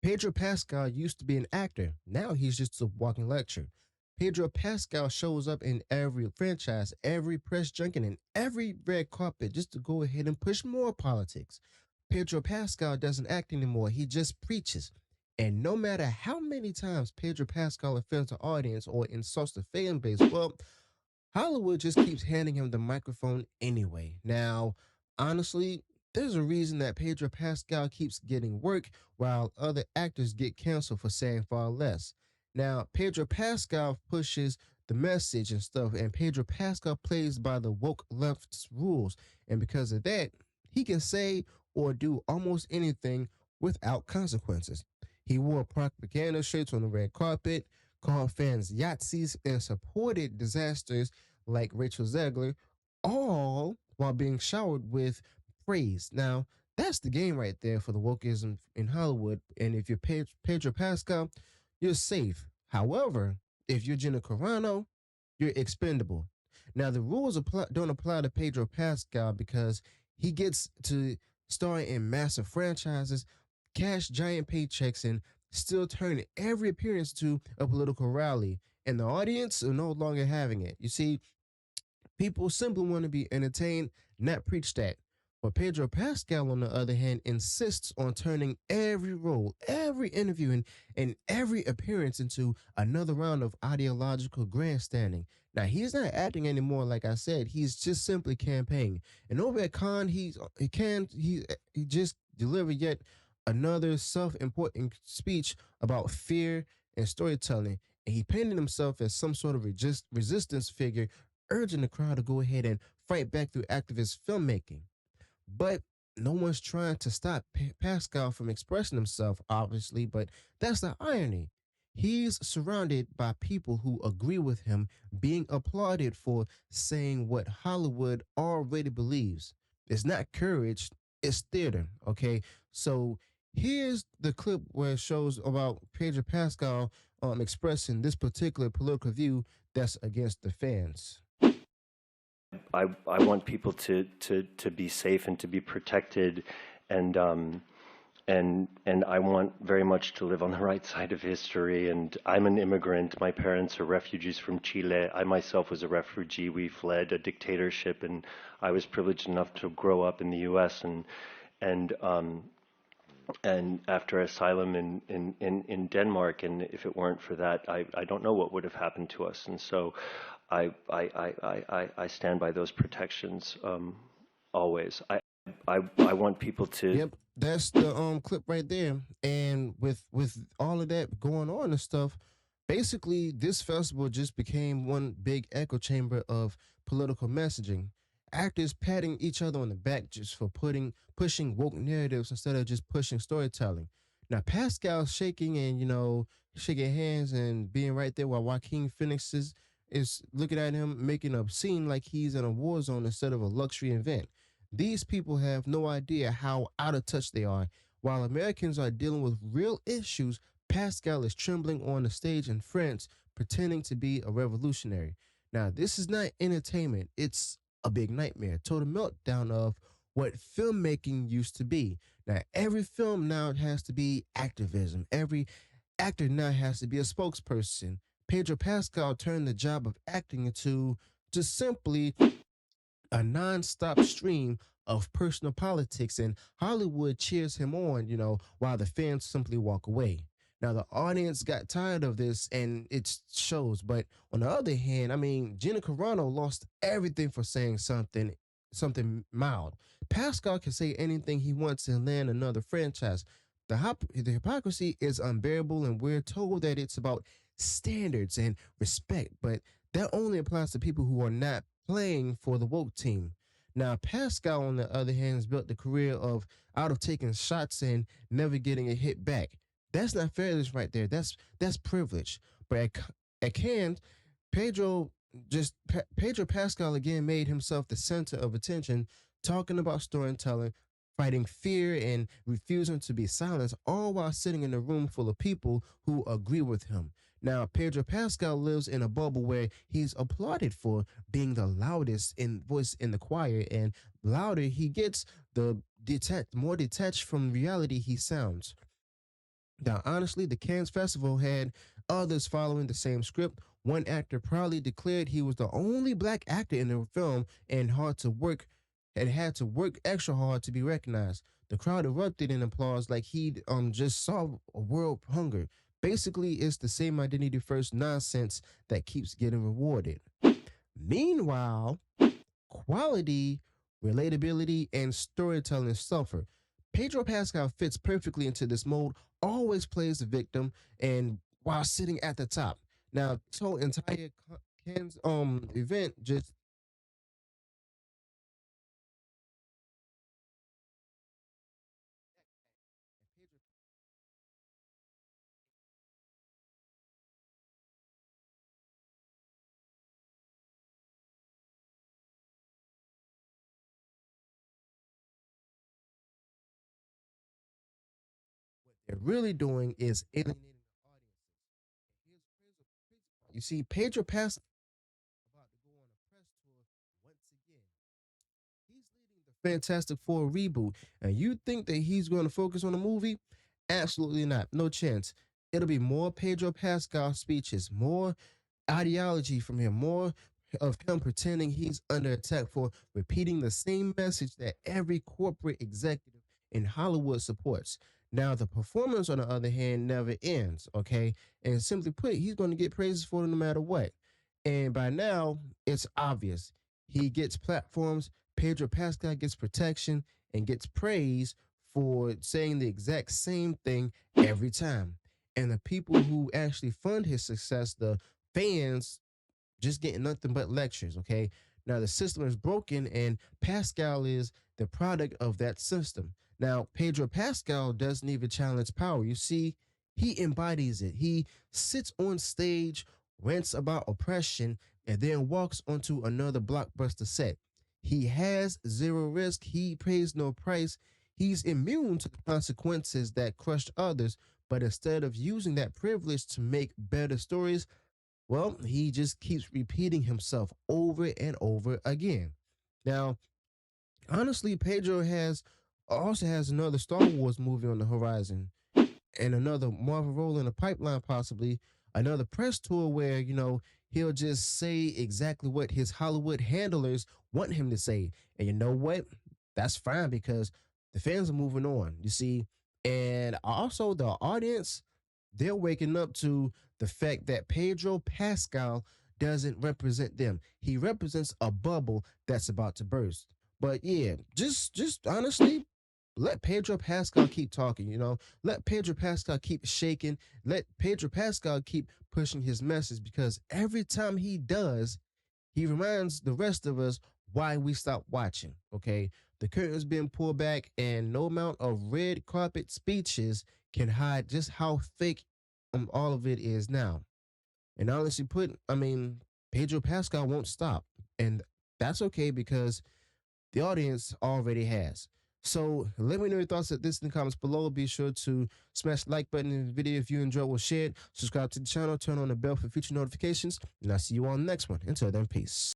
Pedro Pascal used to be an actor. Now he's just a walking lecture. Pedro Pascal shows up in every franchise, every press junket, and every red carpet just to go ahead and push more politics. Pedro Pascal doesn't act anymore, he just preaches. And no matter how many times Pedro Pascal offends the audience or insults the fan base, well, Hollywood just keeps handing him the microphone anyway. Now, honestly, there's a reason that Pedro Pascal keeps getting work while other actors get canceled for saying far less. Now, Pedro Pascal pushes the message and stuff, and Pedro Pascal plays by the woke left's rules. And because of that, he can say or do almost anything without consequences. He wore propaganda shirts on the red carpet, called fans Yahtzees, and supported disasters like Rachel Zegler, all while being showered with praise. Now, that's the game right there for the wokeism in Hollywood. And if you're Pedro Pascal, you're safe. However, if you're Gina Carano, you're expendable. Now, the rules don't apply to Pedro Pascal because he gets to star in massive franchises, cash giant paychecks, and still turn every appearance to a political rally. And the audience are no longer having it. You see, people simply want to be entertained, not preached at. But Pedro Pascal, on the other hand, insists on turning every role, every interview, and every appearance into another round of ideological grandstanding. Now, he's not acting anymore, like I said. He's just simply campaigning. And over at Khan, he just delivered yet another self-important speech about fear and storytelling. And he painted himself as some sort of resistance figure, urging the crowd to go ahead and fight back through activist filmmaking. But no one's trying to stop Pascal from expressing himself, obviously, but that's the irony. He's surrounded by people who agree with him, being applauded for saying what Hollywood already believes. It's not courage, it's theater, okay? So here's the clip where it shows about Pedro Pascal expressing this particular political view that's against the fans. I want people to be safe and to be protected, and and I want very much to live on the right side of history. And I'm an immigrant. My parents are refugees from Chile. I myself was a refugee. We fled a dictatorship, and I was privileged enough to grow up in the U.S. And and after asylum in Denmark, and if it weren't for that, I don't know what would have happened to us. And so I stand by those protections always. I want people to. Yep, that's the clip right there. And with all of that going on and stuff, basically this festival just became one big echo chamber of political messaging. Actors patting each other on the back just for pushing woke narratives instead of just pushing storytelling. Now Pascal's shaking and shaking hands and being right there while Joaquin Phoenix is looking at him making a scene like he's in a war zone instead of a luxury event. These people have no idea how out of touch they are. While Americans are dealing with real issues, Pascal is trembling on the stage in France, pretending to be a revolutionary. Now, this is not entertainment, it's a big nightmare, total meltdown of what filmmaking used to be. Now, every film now has to be activism. Every actor now has to be a spokesperson. Pedro Pascal turned the job of acting into just simply a non-stop stream of personal politics, and Hollywood cheers him on, while the fans simply walk away. Now the audience got tired of this and it shows, but on the other hand, I mean, Gina Carano lost everything for saying something mild. Pascal can say anything he wants and land another franchise. The hypocrisy is unbearable, and we're told that it's about standards and respect, but that only applies to people who are not playing for the woke team. Now, Pascal, on the other hand, has built the career out of taking shots and never getting a hit back. That's not fairness right there. That's privilege. But at Cannes, Pedro Pedro Pascal again made himself the center of attention, talking about storytelling, fighting fear, and refusing to be silenced, all while sitting in a room full of people who agree with him. Now, Pedro Pascal lives in a bubble where he's applauded for being the loudest in voice in the choir, and louder he gets, the more detached from reality he sounds. Now, honestly, the Cannes Festival had others following the same script. One actor proudly declared he was the only black actor in the film and had to work extra hard to be recognized. The crowd erupted in applause like he just saw a world hunger. Basically, it's the same identity first nonsense that keeps getting rewarded. Meanwhile, quality, relatability, and storytelling suffer. Pedro Pascal fits perfectly into this mold, always plays the victim, and while sitting at the top. Now, this whole entire Cannes event just they're really doing is alienating the audience. You see, Pedro Pascal about to go on a press tour once again. He's leading the Fantastic Four reboot, and you think that he's going to focus on the movie? Absolutely not. No chance. It'll be more Pedro Pascal speeches, more ideology from him, more of him pretending he's under attack for repeating the same message that every corporate executive in Hollywood supports. Now, the performance, on the other hand, never ends, okay? And simply put, he's going to get praises for it no matter what. And by now, it's obvious. He gets platforms, Pedro Pascal gets protection, and gets praise for saying the exact same thing every time. And the people who actually fund his success, the fans, just getting nothing but lectures, okay? Now the system is broken and Pascal is the product of that system. Now, Pedro Pascal doesn't even challenge power. You see, he embodies it. He sits on stage, rants about oppression, and then walks onto another blockbuster set. He has zero risk. He pays no price. He's immune to the consequences that crushed others, but instead of using that privilege to make better stories, well, he just keeps repeating himself over and over again. Now, honestly, Pedro has also has another Star Wars movie on the horizon and another Marvel role in the pipeline, possibly another press tour where he'll just say exactly what his Hollywood handlers want him to say, and you know what? That's fine because the fans are moving on. You see, and also the audience, they're waking up to the fact that Pedro Pascal doesn't represent them. He represents a bubble that's about to burst. But yeah, just honestly, let Pedro Pascal keep talking, Let Pedro Pascal keep shaking. Let Pedro Pascal keep pushing his message because every time he does, he reminds the rest of us why we stopped watching, okay? The curtain's been pulled back, and no amount of red carpet speeches can hide just how fake all of it is now. And honestly put, I mean, Pedro Pascal won't stop. And that's okay because the audience already has. So let me know your thoughts at this in the comments below. Be sure to smash the like button in the video if you enjoyed what shared. Subscribe to the channel, turn on the bell for future notifications, and I'll see you on the next one. Until then, peace.